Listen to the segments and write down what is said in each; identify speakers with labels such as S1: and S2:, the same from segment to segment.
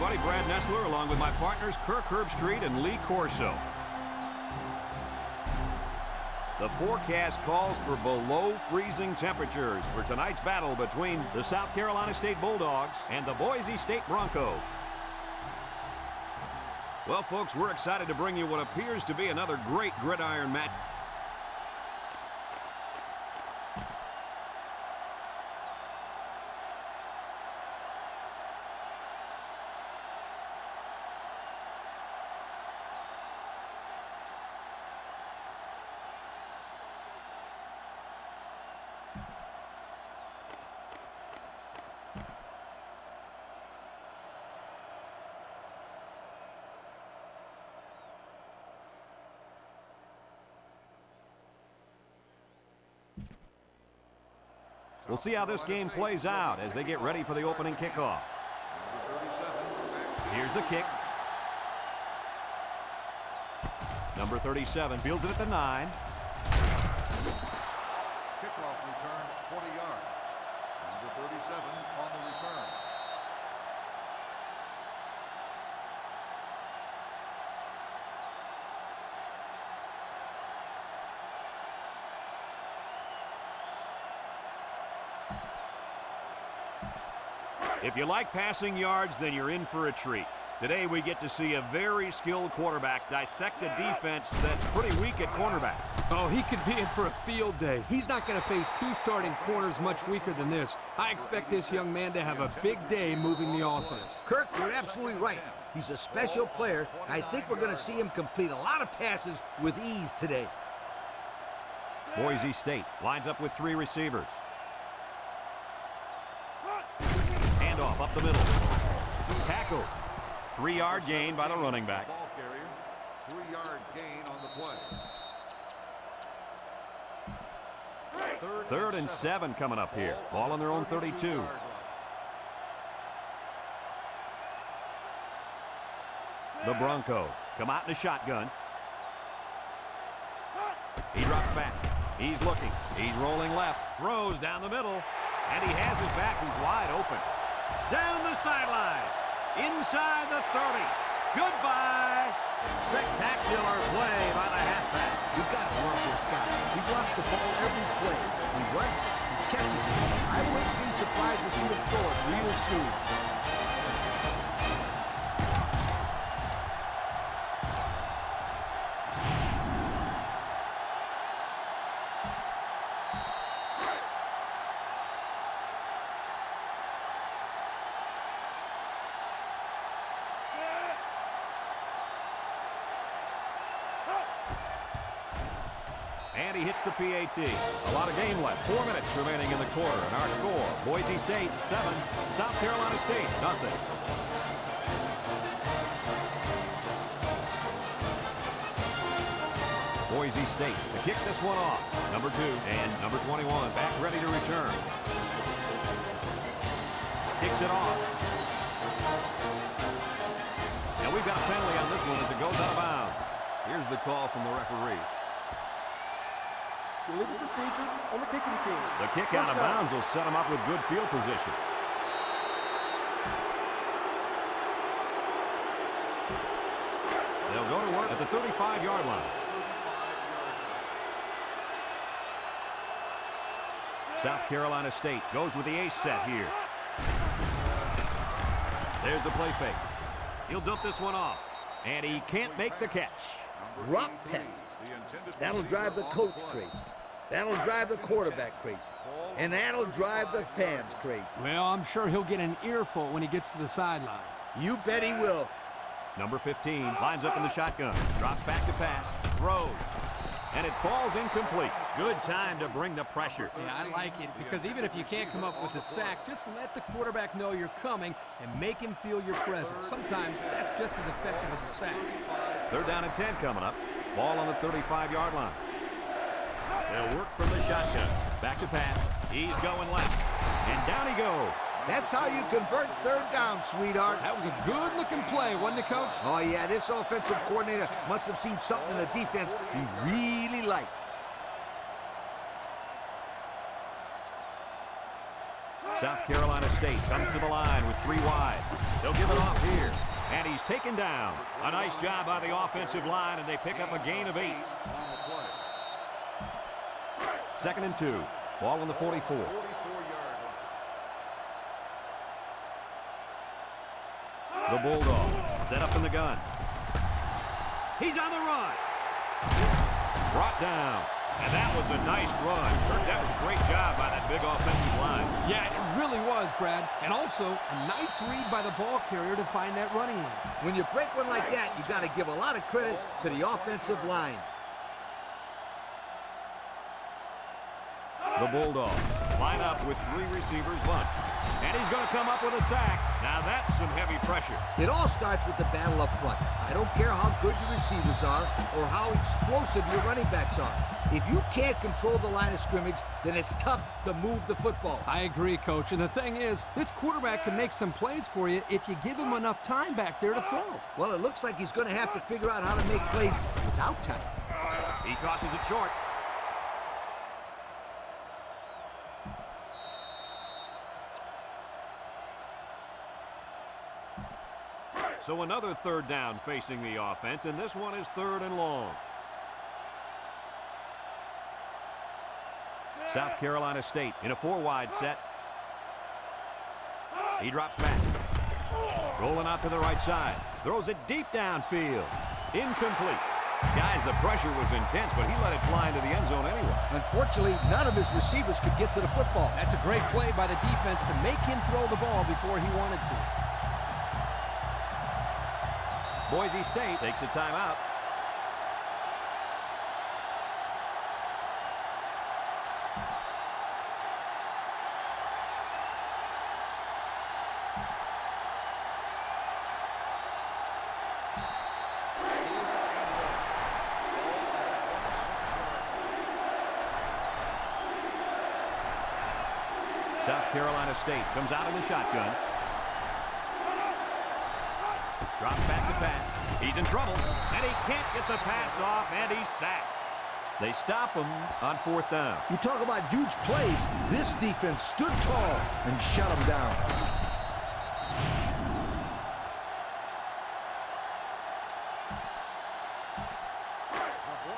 S1: everybody. Brad Nessler along with my partners Kirk Herbstreit and Lee Corso. The forecast calls for below freezing temperatures for tonight's battle between the South Carolina State Bulldogs and the Boise State Broncos. Well, folks, we're excited to bring you what appears to be another great gridiron match. We'll see how this game plays out as they get ready for the opening kickoff. Here's the kick. Number 37 fields it at the 9.
S2: Kickoff return 20 yards. Number 37 on the return.
S1: If you like passing yards, then you're in for a treat. Today we get to see a very skilled quarterback dissect a defense that's pretty weak at cornerback.
S3: Oh, he could be in for a field day. He's not going to face two starting corners much weaker than this. I expect this young man to have a big day moving the offense.
S4: Kirk, you're absolutely right. He's a special player. I think we're going to see him complete a lot of passes with ease today.
S1: Boise State lines up with 3 receivers. Handoff up the middle. Tackle. 3-yard gain by the running back.
S2: Ball carrier, 3-yard gain on the play.
S1: Third and 7 coming up here. Ball on their own 32. The Broncos come out in a shotgun. He drops back. He's looking. He's rolling left. Throws down the middle. And he has his back. He's wide open. Down the sideline. Inside the 30. Goodbye. Spectacular play by the halfback.
S4: You've got to love this guy. He blocks the ball every play. He runs, he catches it. I wouldn't be surprised to see him throw it real soon.
S1: And he hits the PAT. A lot of game left. 4 minutes remaining in the quarter. And our score, Boise State 7, South Carolina State 0. Boise State to kick this one off. Number 2 and number 21 back ready to return. Kicks it off. And we've got a penalty on this one as it goes out of bounds. Here's the call from the referee.
S5: Illegal procedure on the kicking team.
S1: The kick out of bounds will set them up with good field position. They'll go to work at the 35-yard line. South Carolina State goes with the ace set here. There's a play fake. He'll dump this one off. And he can't make the catch.
S4: Drop passes. That'll drive the coach crazy. That'll drive the quarterback crazy. And that'll drive the fans crazy.
S3: Well, I'm sure he'll get an earful when he gets to the sideline.
S4: You bet he will.
S1: Number 15 lines up in the shotgun. Drops back to pass. Throws. And it falls incomplete. Good time to bring the pressure.
S3: Yeah, I like it because even if you can't come up with a sack, just let the quarterback know you're coming and make him feel your presence. Sometimes that's just as effective as a sack.
S1: 3rd down and 10 coming up. Ball on the 35-yard line. They'll work from the shotgun. Back to pass. He's going left. And down he goes.
S4: That's how you convert 3rd down, sweetheart.
S3: That was a good-looking play, wasn't it, Coach?
S4: Oh, yeah, this offensive coordinator must have seen something in the defense he really liked.
S1: South Carolina State comes to the line with 3 wide. They'll give it off here. And he's taken down. A nice job by the offensive line, and they pick up a gain of 8. 2nd and 2. Ball on the 44. The Bulldogs set up in the gun. He's on the run. Brought down. And that was a nice run. That was a great job by that big offensive line.
S3: Yeah, it really was, Brad. And also, a nice read by the ball carrier to find that running lane.
S4: When you break one like that, you got to give a lot of credit to the offensive line.
S1: The Bulldogs line up with 3 receivers bunched. And he's going to come up with a sack. Now that's some heavy pressure.
S4: It all starts with the battle up front. I don't care how good your receivers are or how explosive your running backs are. If you can't control the line of scrimmage, then it's tough to move the football.
S3: I agree, Coach. And the thing is, this quarterback can make some plays for you if you give him enough time back there to throw.
S4: Well, it looks like he's going to have to figure out how to make plays without time.
S1: He tosses it short. So another 3rd down facing the offense, and this one is 3rd and long. South Carolina State in a 4-wide set. He drops back. Rolling out to the right side. Throws it deep downfield. Incomplete. Guys, the pressure was intense, but he let it fly into the end zone anyway.
S4: Unfortunately, none of his receivers could get to the football.
S3: That's a great play by the defense to make him throw the ball before he wanted to.
S1: Boise State takes a timeout. South Carolina State comes out in the shotgun. Drops back to pass. He's in trouble, and he can't get the pass off, and he's sacked. They stop him on 4th down.
S4: You talk about huge plays. This defense stood tall and shut him down.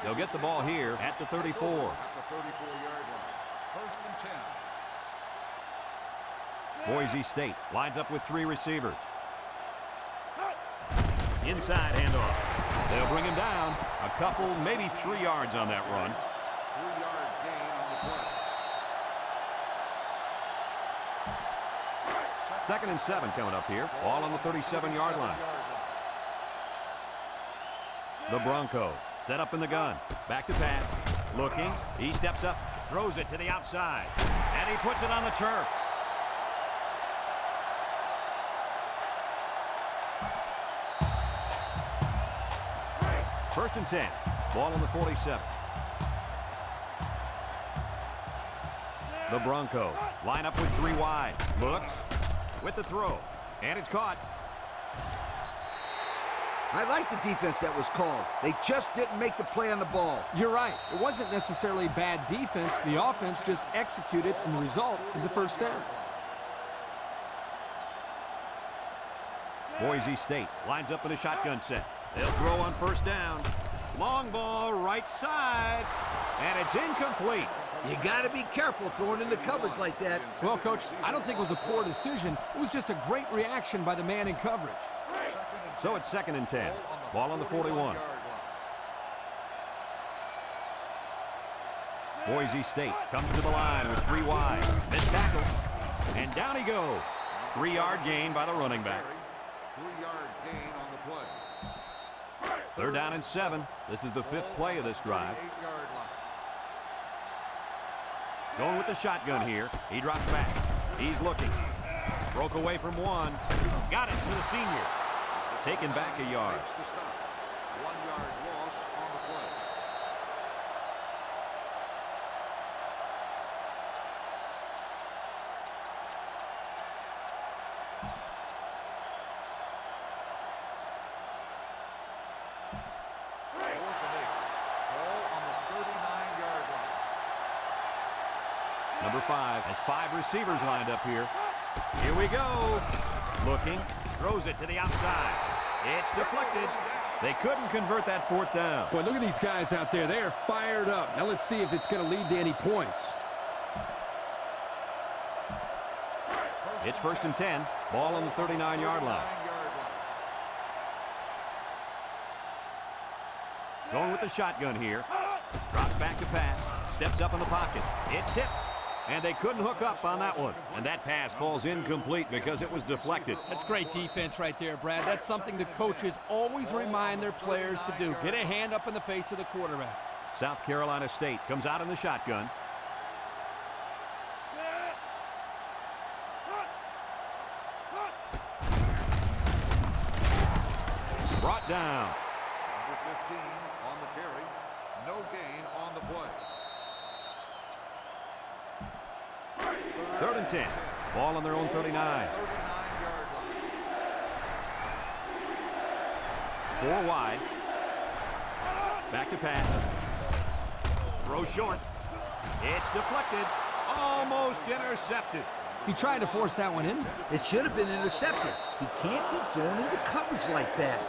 S1: They'll get the ball here at the 34.
S2: At the 34-yard line. 1st and 10.
S1: Boise State lines up with 3 receivers. Inside handoff. They'll bring him down. A couple, maybe 3 yards on that run.
S2: 3-yard gain on the play.
S1: 2nd and 7 coming up here. All on the 37-yard line. The Broncos set up in the gun. Back to pass. Looking. He steps up. Throws it to the outside. And he puts it on the turf. First and 10. Ball on the 47. The Broncos line up with 3 wide. Looks with the throw. And it's caught.
S4: I like the defense that was called. They just didn't make the play on the ball.
S3: You're right. It wasn't necessarily bad defense. The offense just executed, and the result is a 1st down.
S1: Boise State lines up in a shotgun set. They'll throw on 1st down. Long ball right side. And it's incomplete.
S4: You got to be careful throwing into coverage like that.
S3: Well, Coach, I don't think it was a poor decision. It was just a great reaction by the man in coverage.
S1: So it's 2nd and 10. Ball on the 41. Boise State comes to the line with 3 wide. Missed tackle. And down he goes. 3-yard gain by the running back.
S2: 3-yard gain on the play.
S1: 3rd down and 7. This is the 5th play of this drive.
S2: 8-yard line.
S1: Going with the shotgun here. He drops back. He's looking. Broke away from one. Got it to the senior. Taken back a yard.
S2: Makes the stop. 1-yard loss on the play.
S1: Number 5 has 5 receivers lined up here. Here we go. Looking, throws it to the outside. It's deflected. They couldn't convert that 4th down.
S3: Boy, look at these guys out there. They are fired up. Now let's see if it's going to lead to any points.
S1: It's 1st and 10. Ball on the 39-yard line. Going with the shotgun here. Drops back to pass. Steps up in the pocket. It's tipped. And they couldn't hook up on that one. And that pass falls incomplete because it was deflected.
S6: That's great defense right there, Brad. That's something the coaches always remind their players to do. Get a hand up in the face of the quarterback.
S1: South Carolina State comes out in the shotgun. Brought down.
S2: Number 15 on the carry. No gain on the play.
S1: 3rd and 10. Ball on their own 39.
S2: 39-yard line.
S1: 4 wide. Back to pass. Throw short. It's deflected. Almost intercepted.
S3: He tried to force that one in.
S4: It should have been intercepted. He can't be thrown into coverage like that.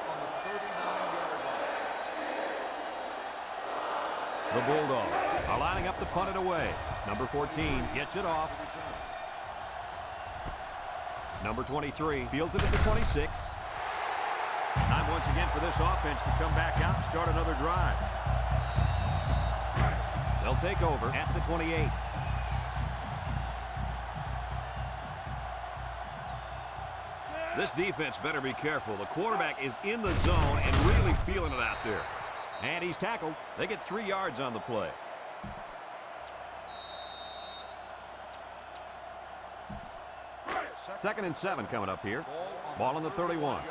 S1: The Bulldogs are lining up to punt it away. Number 14 gets it off. Number 23 fields it at the 26. Time once again for this offense to come back out and start another drive. They'll take over at the 28. This defense better be careful. The quarterback is in the zone and really feeling it out there. And he's tackled. They get 3 yards on the play. Second and 7 coming up here. Ball on the 31.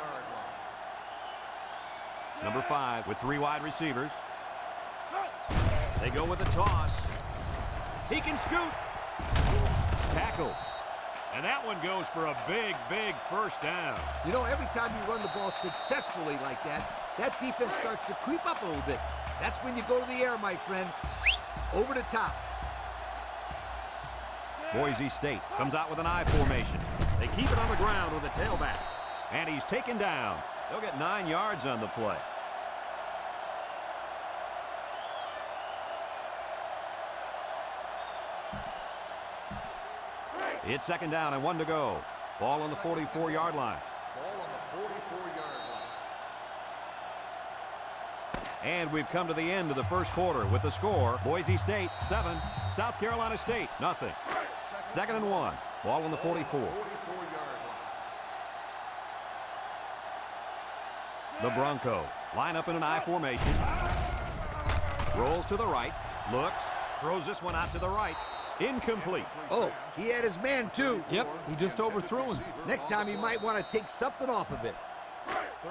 S1: Number 5 with 3 wide receivers. They go with a toss. He can scoot. Tackle. And that one goes for a big, big 1st down.
S4: You know, every time you run the ball successfully like that, that defense starts to creep up a little bit. That's when you go to the air, my friend. Over the top.
S1: Boise State comes out with an I formation. They keep it on the ground with a tailback. And he's taken down. They'll get 9 yards on the play. It's 2nd down and 1 to go. Ball on the 44-yard line.
S2: Ball on the 44-yard line.
S1: And we've come to the end of the 1st quarter with the score. Boise State 7, South Carolina State nothing. 2nd and 1. Ball on the 44.
S2: 44-yard line.
S1: The Broncos line up in an I formation. Rolls to the right. Looks. Throws this one out to the right. Incomplete.
S4: Oh, he had his man, too.
S3: Yep, he just overthrew him.
S4: Next time, he might want to take something off of it.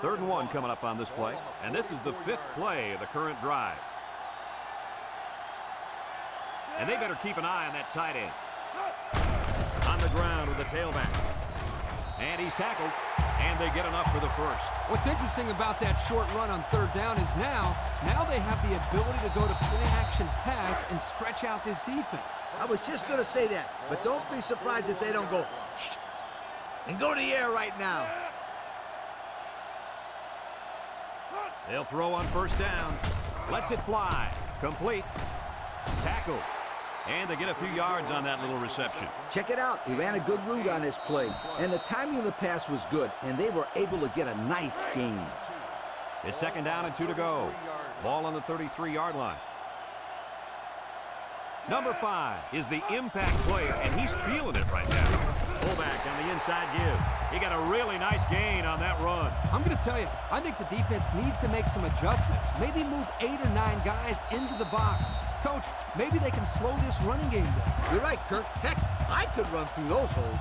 S1: 3rd and 1 coming up on this play. And this is the 5th play of the current drive. And they better keep an eye on that tight end. On the ground with the tailback. And he's tackled. And they get enough for the 1st.
S3: What's interesting about that short run on 3rd down is now they have the ability to go to play-action pass and stretch out this defense.
S4: I was just going to say that, but don't be surprised if they don't go and go to the air right now.
S1: They'll throw on 1st down. Lets it fly. Complete. Tackle. And they get a few yards on that little reception.
S4: Check it out. He ran a good route on this play, and the timing of the pass was good, and they were able to get a nice gain.
S1: It's 2nd down and 2 to go. Ball on the 33-yard line. Number 5 is the impact player, and he's feeling it right now. Fullback on the inside give. He got a really nice gain on that run.
S3: I'm going to tell you, I think the defense needs to make some adjustments. Maybe move 8 or 9 guys into the box. Coach, maybe they can slow this running game down.
S4: You're right, Kirk. Heck, I could run through those holes.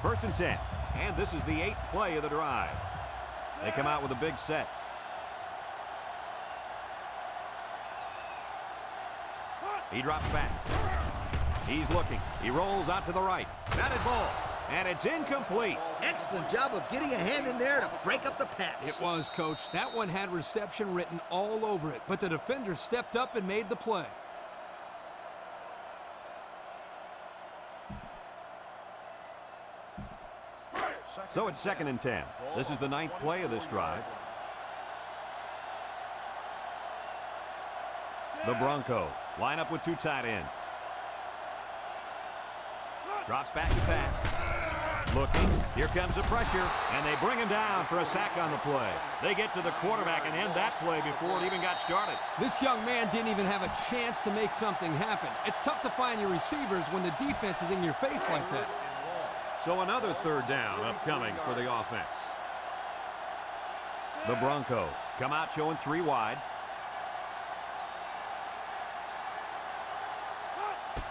S1: 1st and 10. And this is the 8th play of the drive. They come out with a big set. He drops back. He's looking. He rolls out to the right. Batted ball. And it's incomplete.
S4: Excellent job of getting a hand in there to break up the pass.
S3: It was, Coach. That one had reception written all over it, but the defender stepped up and made the play.
S1: So it's 2nd and 10. This is the 9th play of this drive. The Broncos line up with 2 tight ends. Drops back to pass. Looking. Here comes the pressure, and they bring him down for a sack on the play. They get to the quarterback and end that play before it even got started.
S3: This young man didn't even have a chance to make something happen. It's tough to find your receivers when the defense is in your face like that.
S1: So another 3rd down upcoming for the offense. The Broncos come out showing 3 wide.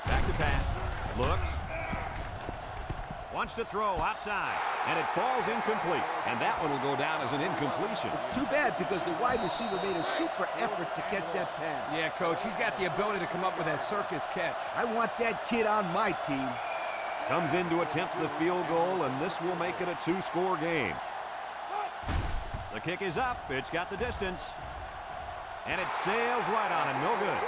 S1: Back to pass. Looks. Wants to throw outside, and it falls incomplete. And that one will go down as an incompletion.
S4: It's too bad because the wide receiver made a super effort to catch that pass.
S6: Yeah, Coach, he's got the ability to come up with that circus catch.
S4: I want that kid on my team.
S1: Comes in to attempt the field goal, and this will make it a 2-score game. The kick is up. It's got the distance. And it sails right on him. No good.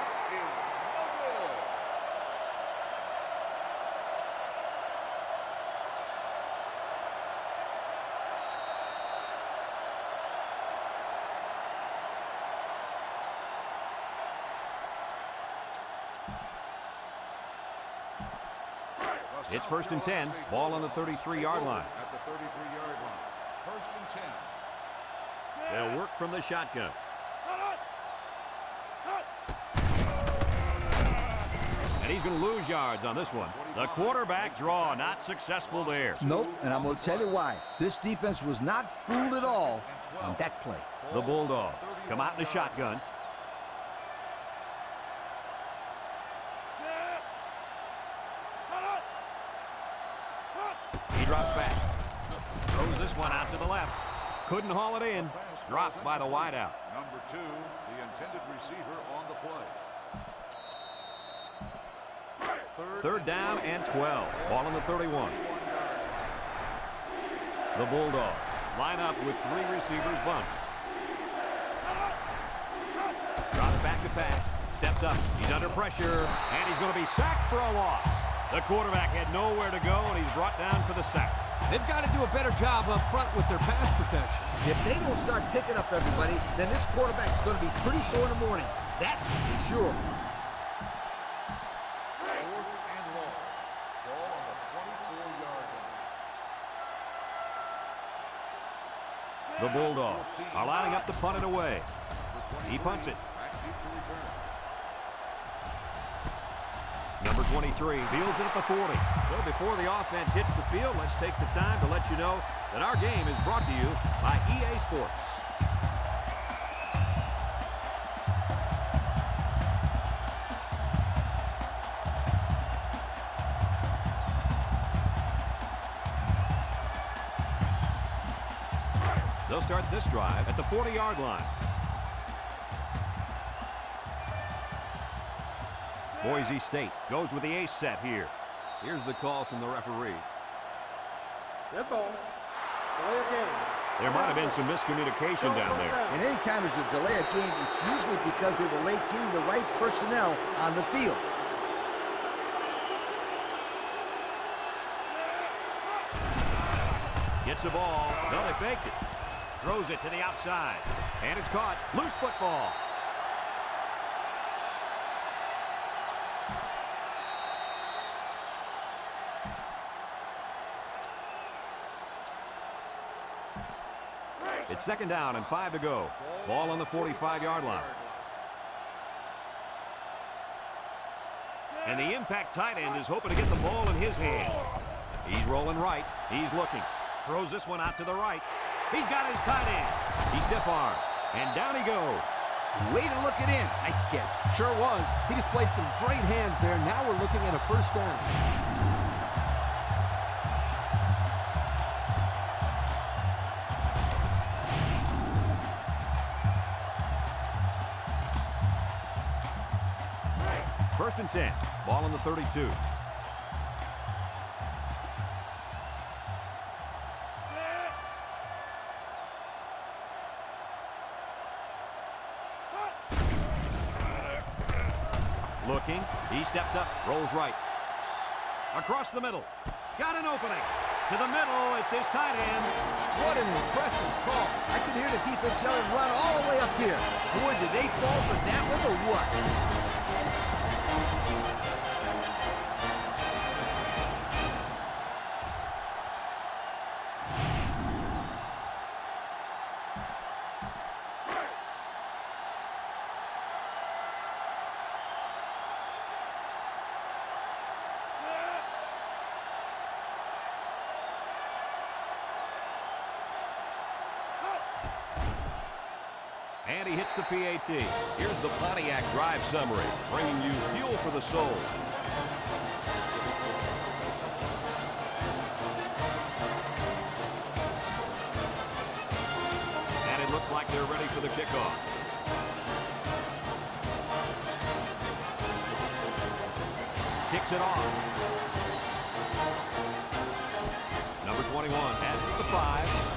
S1: It's 1st and 10. Ball on the 33-yard line.
S2: At the 33-yard line. 1st and 10.
S1: They'll work from the shotgun. And he's going to lose yards on this one. The quarterback draw not successful there.
S4: Nope, and I'm going to tell you why. This defense was not fooled at all on that play.
S1: The Bulldogs come out in the shotgun. He drops back. Throws this one out to the left. Couldn't haul it in. Dropped by the wideout.
S2: Number 2, the intended receiver on the play.
S1: 3rd down and 12. Ball on the 31. The Bulldogs line up with 3 receivers bunched. Drops back to pass. Steps up. He's under pressure. And he's going to be sacked for a loss. The quarterback had nowhere to go, and he's brought down for the sack.
S3: They've got to do a better job up front with their pass protection.
S4: If they don't start picking up everybody, then this quarterback's going to be pretty sore in the morning. That's for sure.
S2: 4th and long. Ball on the 24-yard line.
S1: The Bulldogs are lining up to punt it away. He punts it.
S2: Back deep to return.
S1: Number 23 fields it at the 40. So before the offense hits the field, let's take the time to let you know that our game is brought to you by EA Sports. They'll start this drive at the 40-yard line. Boise State goes with the ace set here. Here's the call from the referee.
S5: Dead ball. Delay of game.
S1: There might have been some miscommunication down there.
S4: And anytime there's a delay of game, it's usually because they were late getting the right personnel on the field.
S1: Gets the ball. No, they faked it. Throws it to the outside. And it's caught. Loose football. It's 2nd down and 5 to go. Ball on the 45-yard line. And the impact tight end is hoping to get the ball in his hands. He's rolling right. He's looking. Throws this one out to the right. He's got his tight end. He's stiff-armed. And down he goes.
S4: Way to look it in. Nice catch.
S3: Sure was. He displayed some great hands there. Now we're looking at a 1st down.
S1: First and 10. Ball on the 32. Looking. He steps up. Rolls right. Across the middle. Got an opening. To the middle, it's his tight end.
S6: What an impressive call.
S4: I could hear the defense yelling, run all the way up here. Boy, did they fall for that one or what?
S1: And he hits the PAT. Here's the Pontiac drive summary, bringing you fuel for the soul. And it looks like they're ready for the kickoff. Kicks it off. Number 21 passes the 5.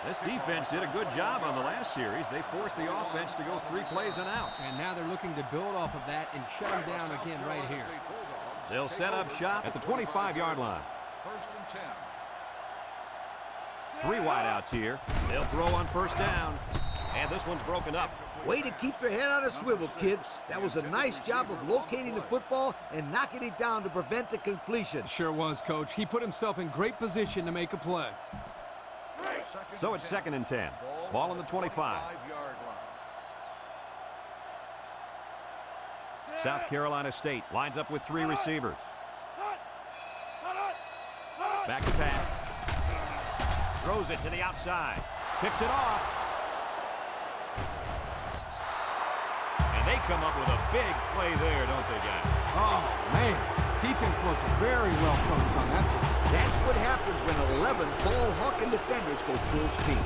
S1: This defense did a good job on the last series. They forced the offense to go 3 plays and out.
S6: And now they're looking to build off of that and shut them down again right here.
S1: They'll set up shop at the 25-yard line.
S2: First and 10.
S1: 3 wideouts here. They'll throw on first down. And this one's broken up.
S4: Way to keep your head on a swivel, kid. That was a nice job of locating the football and knocking it down to prevent the completion.
S3: Sure was, Coach. He put himself in great position to make a play.
S1: So it's 2nd and 10. Ball on the 25. South Carolina State lines up with 3 receivers. Back to pass. Throws it to the outside. Picks it off. And they come up with a big play there, don't they, guys?
S3: Oh, man. Defense looked very well coached on that play.
S4: That's what happens when 11 ball-hawking defenders go full speed.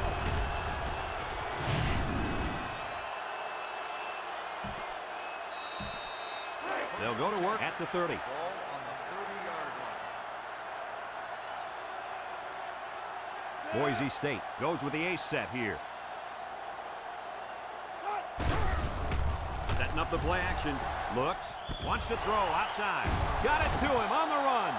S1: They'll go to work at the 30.
S2: Ball on the 30-yard line.
S1: Boise State goes with the ace set here. Setting up the play action. Looks. Wants to throw outside. Got it to him on the run.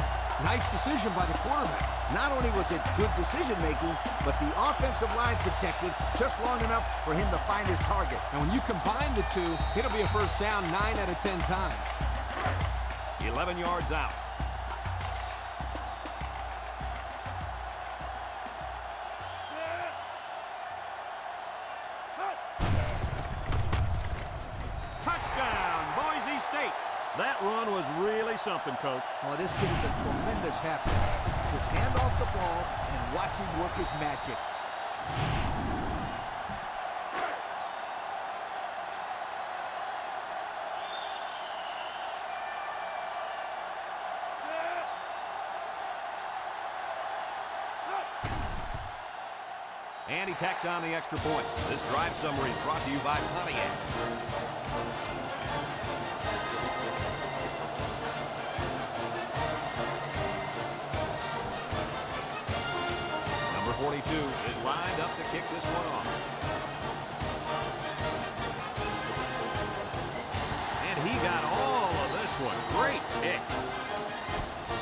S3: Nice decision by the quarterback.
S4: Not only was it good decision-making, but the offensive line protected just long enough for him to find his target.
S3: And when you combine the two, it'll be a first down 9 out of 10 times.
S1: 11 yards out. Touchdown, Boise State. That run was really something, Coach.
S4: Oh, this kid is a tremendous halfback. Just hand off the ball and watch him work his magic.
S1: And he tacks on the extra point. This drive summary is brought to you by Pontiac. Number 42 is lined up to kick this one off. And he got all of this one. Great kick.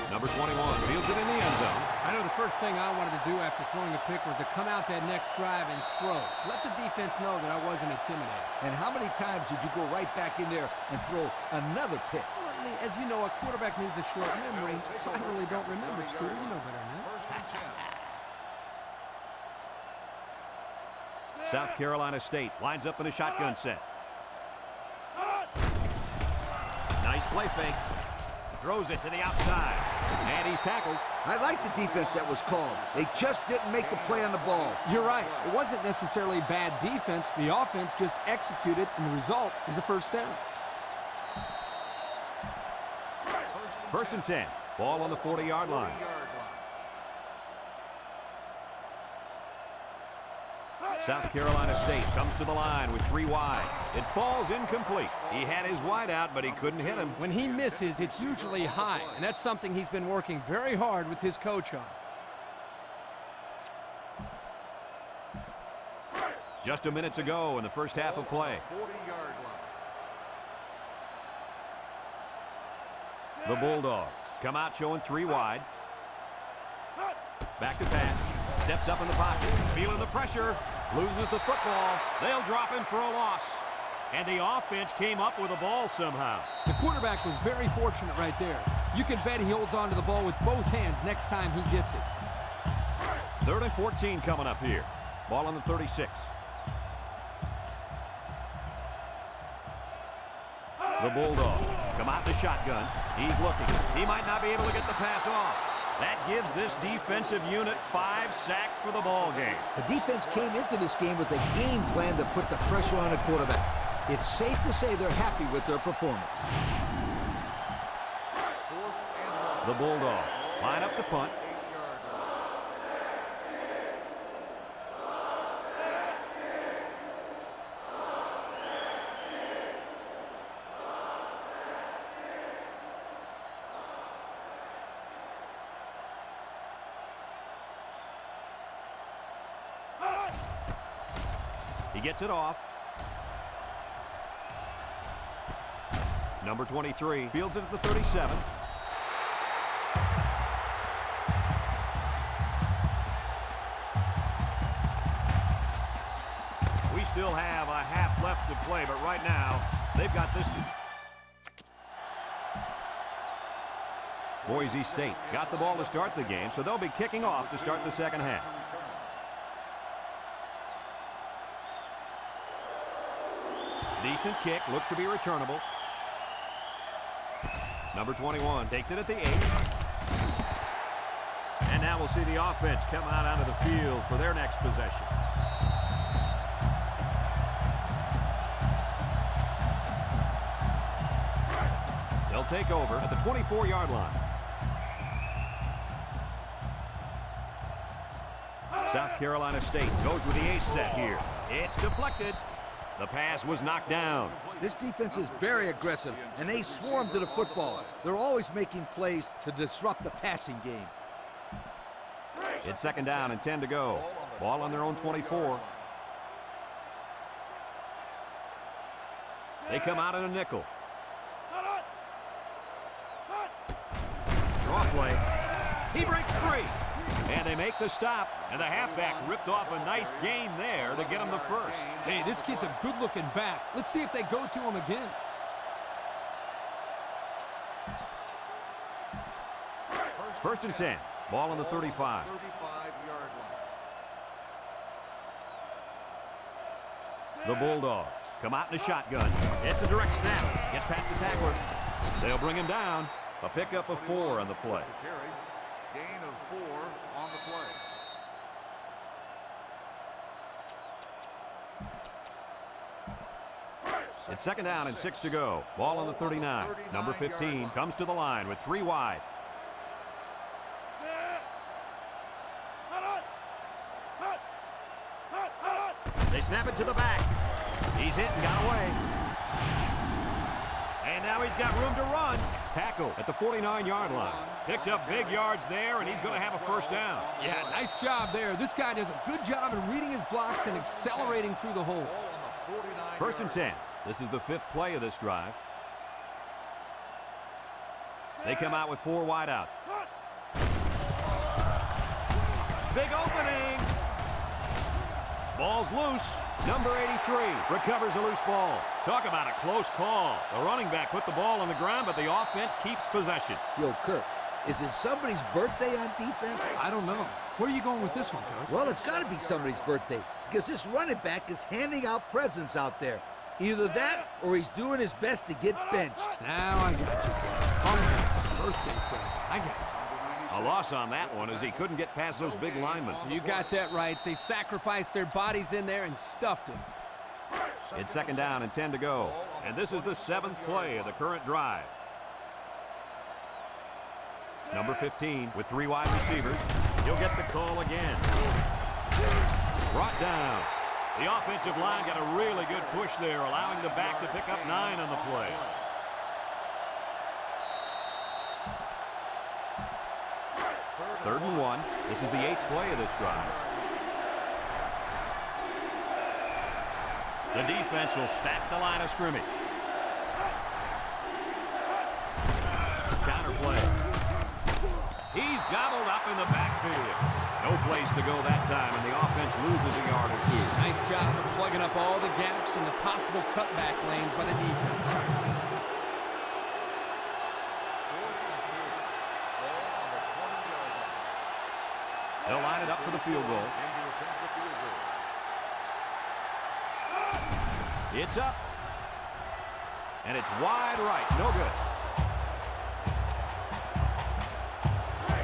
S1: Number 21 fields it in the end zone.
S6: I know the first thing I wanted to do after throwing a pick was to come out that next drive and throw. Let the defense know that I wasn't intimidated.
S4: And how many times did you go right back in there and throw another pick?
S6: Well, as you know, a quarterback needs a short memory, so I really don't remember, Scooter. You know better than that.
S2: First and 10.
S1: South Carolina State lines up in a shotgun set. Nice play fake. Throws it to the outside. And he's tackled.
S4: I like the defense that was called. They just didn't make the play on the ball.
S3: You're right. It wasn't necessarily bad defense. The offense just executed, and the result is a first down.
S1: First and 10. Ball on the 40-yard line. South Carolina State comes to the line with 3 wide. It falls incomplete. He had his wide out, but he couldn't hit him.
S6: When he misses, it's usually high, and that's something he's been working very hard with his coach on.
S1: Just a minute to go in the first half of play.
S2: 40-yard line.
S1: The Bulldogs Come out showing 3 wide. Back to pass. Steps up in the pocket. Feeling the pressure. Loses the football. They'll drop him for a loss. And the offense came up with the ball somehow.
S6: The quarterback was very fortunate right there. You can bet he holds on to the ball with both hands next time he gets it.
S1: 3rd and 14 coming up here. Ball on the 36. The Bulldogs come out in the shotgun. He's looking. He might not be able to get the pass off. That gives this defensive unit 5 sacks for the ball game.
S4: The defense came into this game with a game plan to put the pressure on the quarterback. It's safe to say they're happy with their performance.
S1: The Bulldogs line up to punt. He gets it off. Number 23 fields it at the 37. We still have a half left to play, but right now they've got this one. Boise State got the ball to start the game, so they'll be kicking off to start the second half. Decent kick, looks to be returnable. Number 21 takes it at the 8. And now we'll see the offense come out onto the field for their next possession. They'll take over at the 24-yard line. South Carolina State goes with the ace set here. It's deflected. The pass was knocked down.
S4: This defense is very aggressive, and they swarm to the football. They're always making plays to disrupt the passing game.
S1: It's 2nd down and 10 to go. Ball on their own 24. They come out in a nickel. Draw play. He breaks free. And they make the stop, and the halfback ripped off a nice gain there to get him the first.
S6: Hey, this kid's a good-looking back. Let's see if they go to him again.
S1: First and 10. Ball on the 35.
S2: 35-yard line.
S1: The Bulldogs come out in a shotgun. It's a direct snap. Gets past the tackler. They'll bring him down. A pickup of 4 on the play.
S2: Gain of 4 on the play.
S1: It's 2nd down and 6 to go. Ball on the 39. Number 15 comes to the line with 3 wide. They snap it to the back. He's hit and got away. And now he's got room to run. Tackle at the 49-yard line. Picked up big yards there, and he's going to have a first down.
S6: Yeah, nice job there. This guy does a good job in reading his blocks and accelerating through the holes.
S1: First and 10. This is the 5th play of this drive. They come out with 4 wide out. Big opening. Ball's loose. Number 83 recovers a loose ball. Talk about a close call. The running back put the ball on the ground, but the offense keeps possession.
S4: Yo, Kirk, is it somebody's birthday on defense?
S6: I don't know. Where are you going with this one, Coach?
S4: Well, it's got to be somebody's birthday because this running back is handing out presents out there. Either that or he's doing his best to get benched.
S6: Now I got you, Coach. Birthday present. I got you.
S1: A loss on that one as he couldn't get past those big linemen.
S6: You got that right. They sacrificed their bodies in there and stuffed him.
S1: It's 2nd down and 10 to go. And this is the 7th play of the current drive. Number 15 with 3 wide receivers. He'll get the call again. Brought down. The offensive line got a really good push there, allowing the back to pick up 9 on the play. Third and 1. This is the 8th play of this drive. The defense will stack the line of scrimmage. Counter play. He's gobbled up in the backfield. No place to go that time, and the offense loses a yard or two.
S6: Nice job of plugging up all the gaps and the possible cutback lanes by the defense.
S1: They'll line it up for the field goal. It's up. And it's wide right. No good.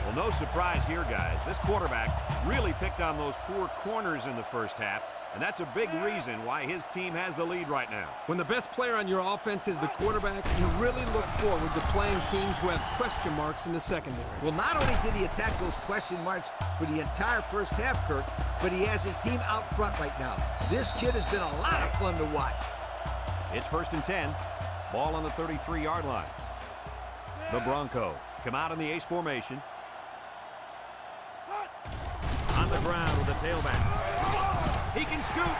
S1: Well, no surprise here, guys. This quarterback really picked on those poor corners in the first half, and that's a big reason why his team has the lead right now.
S3: When the best player on your offense is the quarterback, you really look forward to playing teams who have question marks in the secondary.
S4: Well, not only did he attack those question marks for the entire first half, Kurt, but he has his team out front right now. This kid has been a lot of fun to watch.
S1: It's 1st and 10. Ball on the 33-yard line. The Broncos come out in the ace formation. On the ground with the tailback. He can scoot.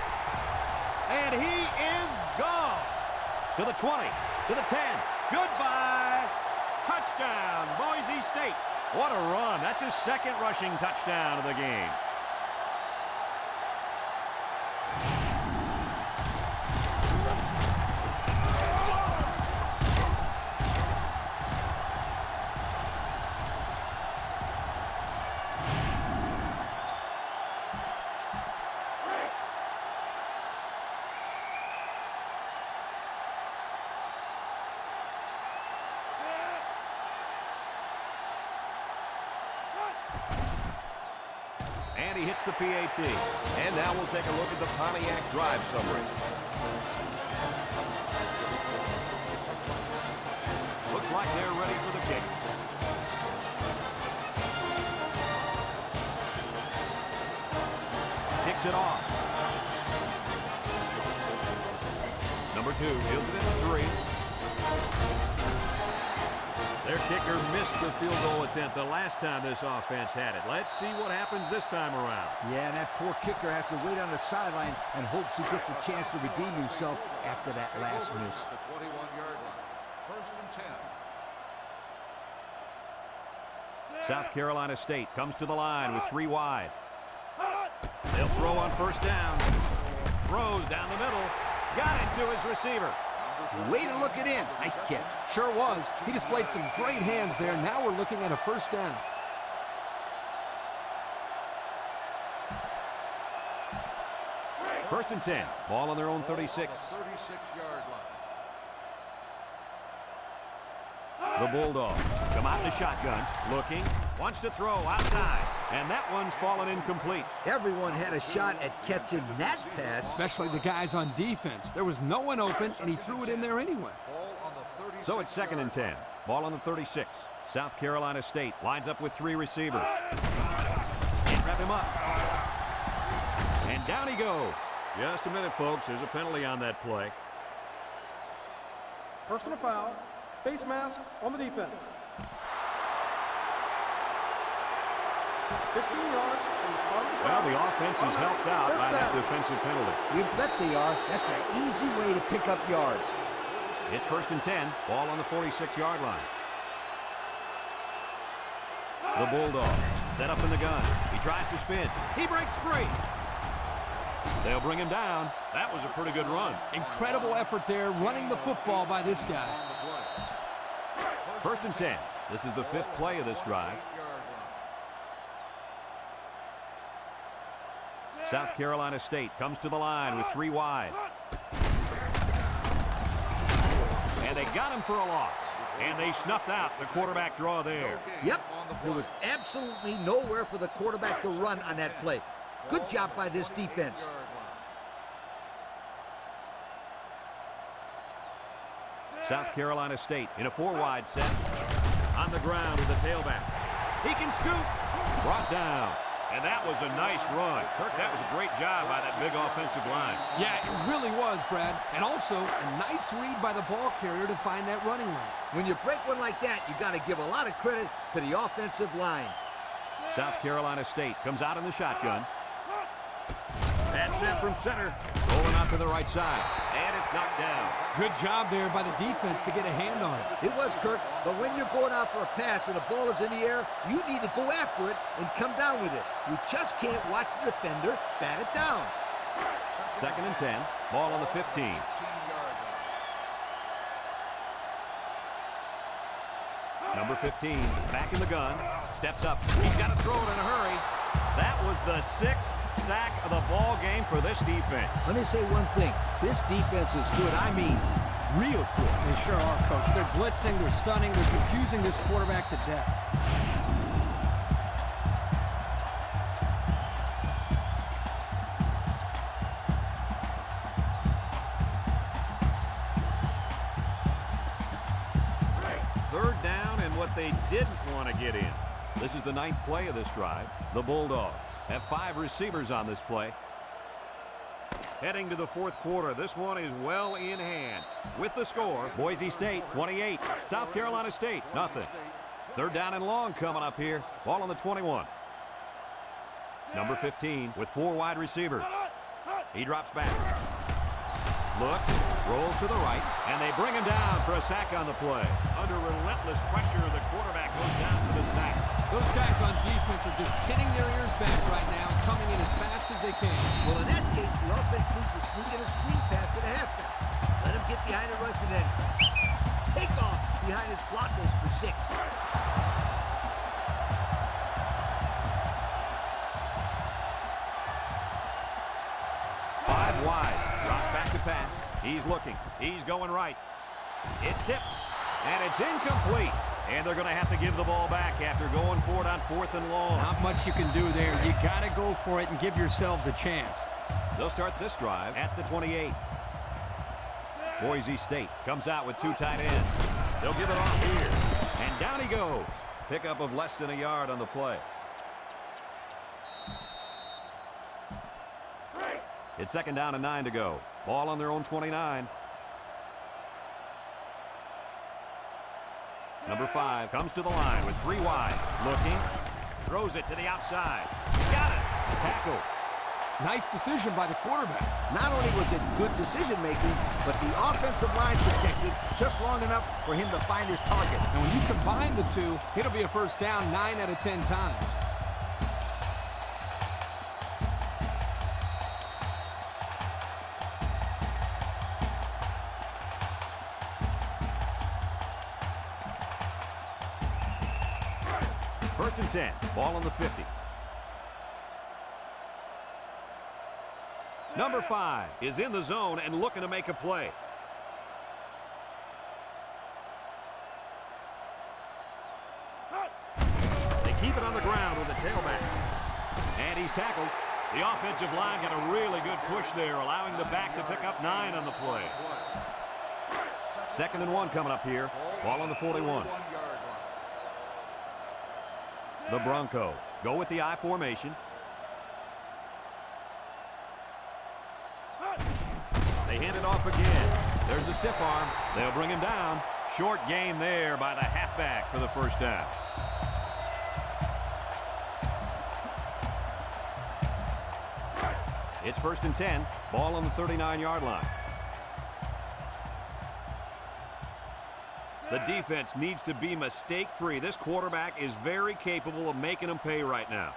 S1: And he is gone. To the 20. To the 10. Goodbye. Touchdown, Boise State. What a run. That's his second rushing touchdown of the game. And he hits the PAT.
S7: And now we'll take a look at the Pontiac drive summary.
S1: Looks like they're ready for the kick. Kicks it off. Number 2 deals it into 3. Their kicker missed the field goal attempt the last time this offense had it. Let's see what happens this time around.
S4: Yeah, and that poor kicker has to wait on the sideline and hopes he gets a chance to redeem himself after that last miss.
S2: The 21-yard line. 1st and 10.
S1: South Carolina State comes to the line with 3 wide. They'll throw on 1st down. Throws down the middle. Got it to his receiver.
S4: Way to look it in. Nice catch.
S6: Sure was. He displayed some great hands there. Now we're looking at a 1st down.
S1: First and 10. Ball on their own 36.
S2: 36-yard line.
S1: The Bulldogs come out in a shotgun. Looking. Wants to throw outside. And that one's fallen incomplete.
S4: Everyone had a shot at catching that pass.
S3: Especially the guys on defense. There was no one open, and he threw it in there anyway.
S2: Ball on the 36.
S1: So it's 2nd and 10. Ball on the 36. South Carolina State lines up with 3 receivers. Can't wrap him up. And down he goes. Just a minute, folks. There's a penalty on that play.
S5: Personal foul. Face mask on the defense. 15 yards from the spot of the
S1: Well,
S5: foul.
S1: the offense is helped out by that defensive penalty.
S4: You bet they are. That's an easy way to pick up yards.
S1: It's 1st and 10. Ball on the 46-yard line. The Bulldogs set up in the gun. He tries to spin. He breaks free. They'll bring him down. That was a pretty good run.
S6: Incredible effort there running the football by this guy.
S1: 1st and 10. This is the 5th play of this drive. South Carolina State comes to the line with 3 wide. And they got him for a loss. And they snuffed out the quarterback draw there.
S4: Yep, there was absolutely nowhere for the quarterback to run on that play. Good job by this defense.
S1: South Carolina State in a 4-wide set. On the ground with the tailback. He can scoop. Brought down. And that was a nice run. Kirk, that was a great job by that big offensive line.
S6: Yeah, it really was, Brad. And also a nice read by the ball carrier to find that running lane.
S4: When you break one like that, you got to give a lot of credit to the offensive line.
S1: South Carolina State comes out in the shotgun. That's snap from center. Rolling out to the right side. And it's knocked down.
S3: Good job there by the defense to get a hand on it.
S4: It was, Kirk, but when you're going out for a pass and the ball is in the air, you need to go after it and come down with it. You just can't watch the defender bat it down.
S1: 2nd and 10. Ball on the 15. Number 15 back in the gun. Steps up. He's got to throw it in a hurry. That was the 6th sack of the ball game for this defense.
S4: Let me say one thing. This defense is good. I mean, real good.
S6: They sure are, Coach. They're blitzing, they're stunning, they're confusing this quarterback to death.
S1: Third down and what they didn't want to get in. This is the 9th play of this drive. The Bulldogs have 5 receivers on this play. Heading to the 4th quarter, this one is well in hand. With the score, Boise State 28, South Carolina State nothing. 3rd down and long coming up here. Ball on the 21. Number 15 with 4 wide receivers. He drops back. Look, rolls to the right, and they bring him down for a sack on the play. Under relentless pressure, the quarterback goes down for the sack.
S3: Those guys on defense are just pinning their ears back right now and coming in as fast as they can.
S4: Well, in that case, the offense needs to sneak in a screen pass at a halfback. Let him get behind the rush and then take off behind his blockers for 6.
S1: Wide. Drops back to pass. He's looking. He's going right. It's tipped. And it's incomplete. And they're going to have to give the ball back after going for it on 4th and long.
S6: Not much you can do there. You got to go for it and give yourselves a chance.
S1: They'll start this drive at the 28. Boise State comes out with 2 tight ends. They'll give it off here. And down he goes. Pickup of less than a yard on the play. It's 2nd down and 9 to go. Ball on their own 29. Number 5 comes to the line with 3 wide. Looking. Throws it to the outside. Got it. Tackle.
S3: Nice decision by the quarterback.
S4: Not only was it good decision-making, but the offensive line protected just long enough for him to find his target.
S3: And when you combine the two, it'll be a first down 9 out of 10 times.
S1: First and 10. Ball on the 50. Number 5 is in the zone and looking to make a play. They keep it on the ground with the tailback. And he's tackled. The offensive line got a really good push there, allowing the back to pick up 9 on the play. 2nd and 1 coming up here. Ball on the 41. The Broncos go with the I formation. They hand it off again. There's a stiff arm. They'll bring him down. Short gain there by the halfback for the first down. It's 1st and 10. Ball on the 39-yard line. The defense needs to be mistake-free. This quarterback is very capable of making them pay right now.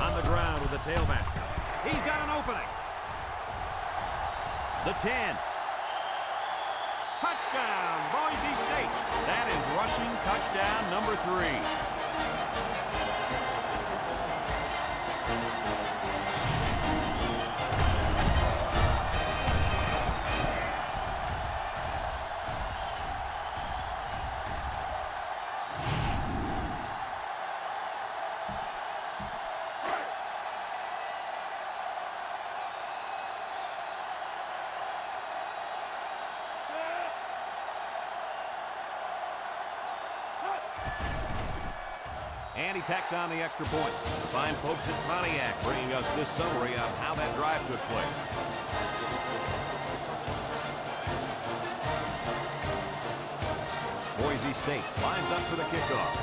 S1: On the ground with the tailback. He's got an opening. The 10. Touchdown, Boise State. That is rushing touchdown number 3. And he tacks on the extra point. Fine folks at Pontiac bringing us this summary of how that drive took place. Boise State lines up for the kickoff.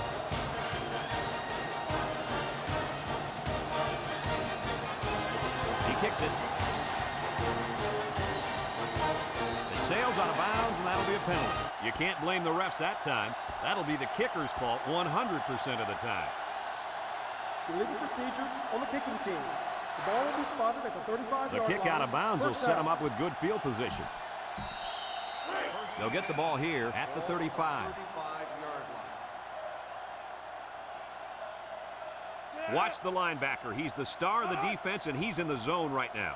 S1: out of bounds, and that'll be a penalty. You can't blame the refs that time. That'll be the kicker's fault 100% of the time.
S5: Illegal procedure on the kicking team. The ball will be spotted at the 35-yard line.
S1: The kick out of bounds will
S5: First
S1: set
S5: down.
S1: them up with good field position. They'll get the ball here at the 35.
S2: 35-yard line.
S1: Watch the linebacker. He's the star of the defense, and he's in the zone right now.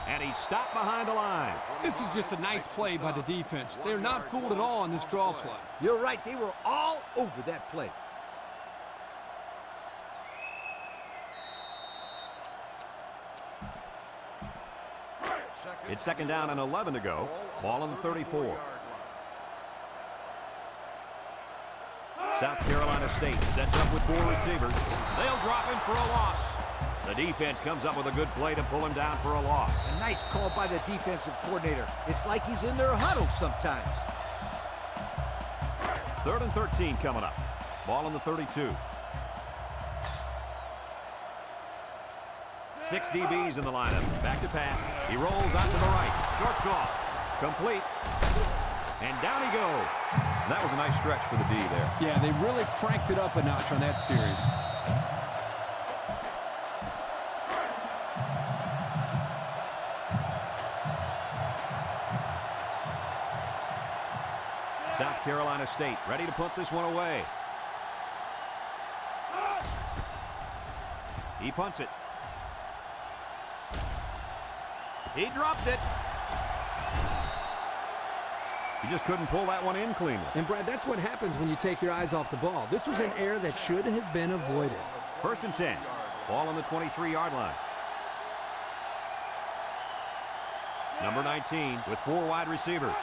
S1: And he's stopped behind the line.
S6: This is just a nice play by the defense. They're not fooled at all on this draw play.
S4: You're right. They were all over that play.
S1: It's second down and 11 to go. Ball on the 34. South Carolina State sets up with 4 receivers. They'll drop him for a loss. The defense comes up with a good play to pull him down for a loss.
S4: A nice call by the defensive coordinator. It's like he's in their huddle sometimes.
S1: 3rd and 13 coming up. Ball on the 32. 6 DBs in the lineup. Back to pass. He rolls out to the right. Short toss. Complete. And down he goes.
S7: That was a nice stretch for the D there.
S6: Yeah, they really cranked it up a notch on that series.
S1: South Carolina State ready to put this one away. He punts it. He dropped it. He just couldn't pull that one in cleanly.
S3: And, Brad, that's what happens when you take your eyes off the ball. This was an error that should have been avoided.
S1: 1st and 10. Ball on the 23-yard line. Number 19 with 4 wide receivers.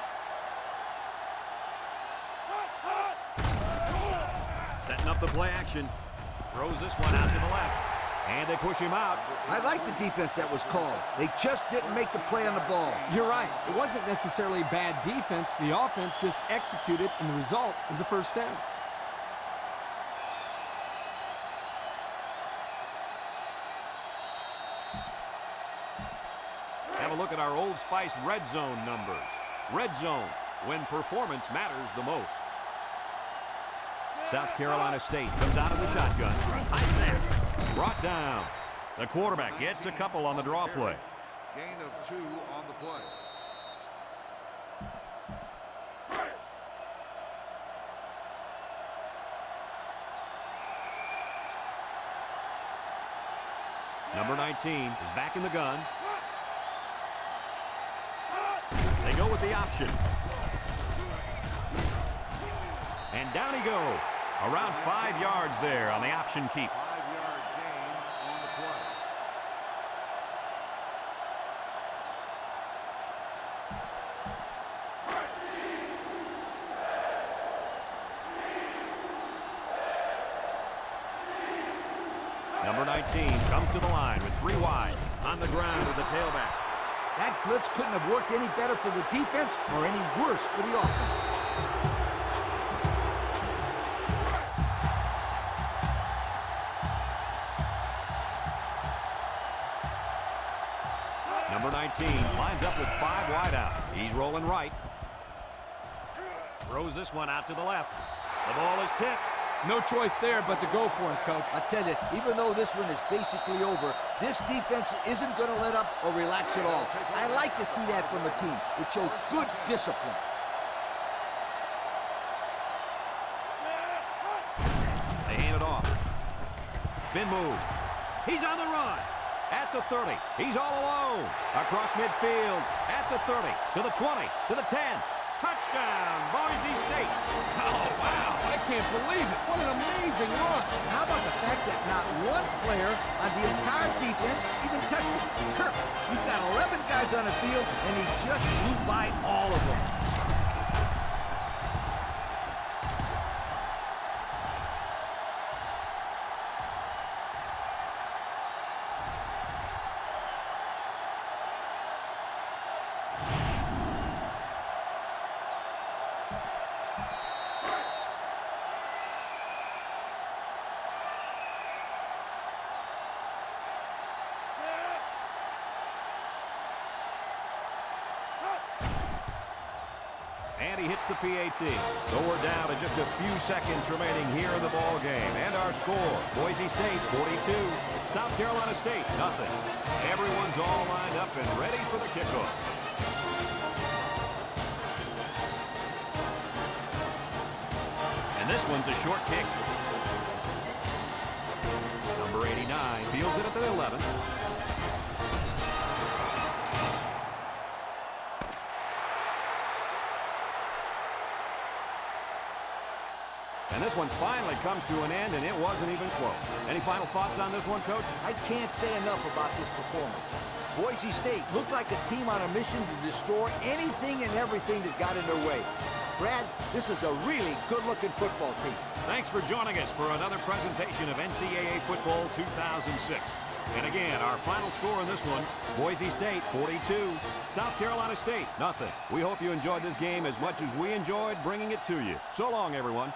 S1: Setting up the play action. Throws this one out to the left. And they push him out.
S4: I like the defense that was called. They just didn't make the play on the ball.
S3: You're right. It wasn't necessarily bad defense. The offense just executed, and the result is a first down.
S1: Have a look at our Old Spice red zone numbers. Red zone, when performance matters the most. South Carolina State comes out of the shotgun. High snap. Brought down. The quarterback gets a couple on the draw play.
S2: Gain of 2 on the play.
S1: Number 19 is back in the gun. They go with the option. And down he goes. Around 5 yards there on the option keep.
S2: 5-yard gain on the play.
S1: Number 19 comes to the line with 3 wide. On the ground with the tailback.
S4: That blitz couldn't have worked any better for the defense or any worse for the offense.
S1: Number 19 lines up with 5 wide out. He's rolling right. Throws this one out to the left. The ball is tipped.
S6: No choice there but to go for it, Coach.
S4: I tell you, even though this one is basically over, this defense isn't going to let up or relax at all. I like to see that from a team. It shows good discipline.
S1: They hand it off. Spin move. He's on the run. At the 30. He's all alone. Across midfield. At the 30. To the 20. To the 10. Touchdown, Boise State.
S6: Oh, wow. I can't believe it. What an amazing run.
S4: And how about the fact that not one player on the entire defense even touched it? Kirk, you've got 11 guys on the field, and he just flew by all of them.
S1: And he hits the PAT. So we're down to just a few seconds remaining here in the ball game. And our score, Boise State 42, South Carolina State nothing. Everyone's all lined up and ready for the kickoff. And this one's a short kick. Number 89 fields it at the 11. And this one finally comes to an end, and it wasn't even close. Any final thoughts on this one, Coach?
S4: I can't say enough about this performance. Boise State looked like a team on a mission to destroy anything and everything that got in their way. Brad, this is a really good-looking football team.
S1: Thanks for joining us for another presentation of NCAA Football 2006. And again, our final score in this one, Boise State 42, South Carolina State nothing. We hope you enjoyed this game as much as we enjoyed bringing it to you. So long, everyone.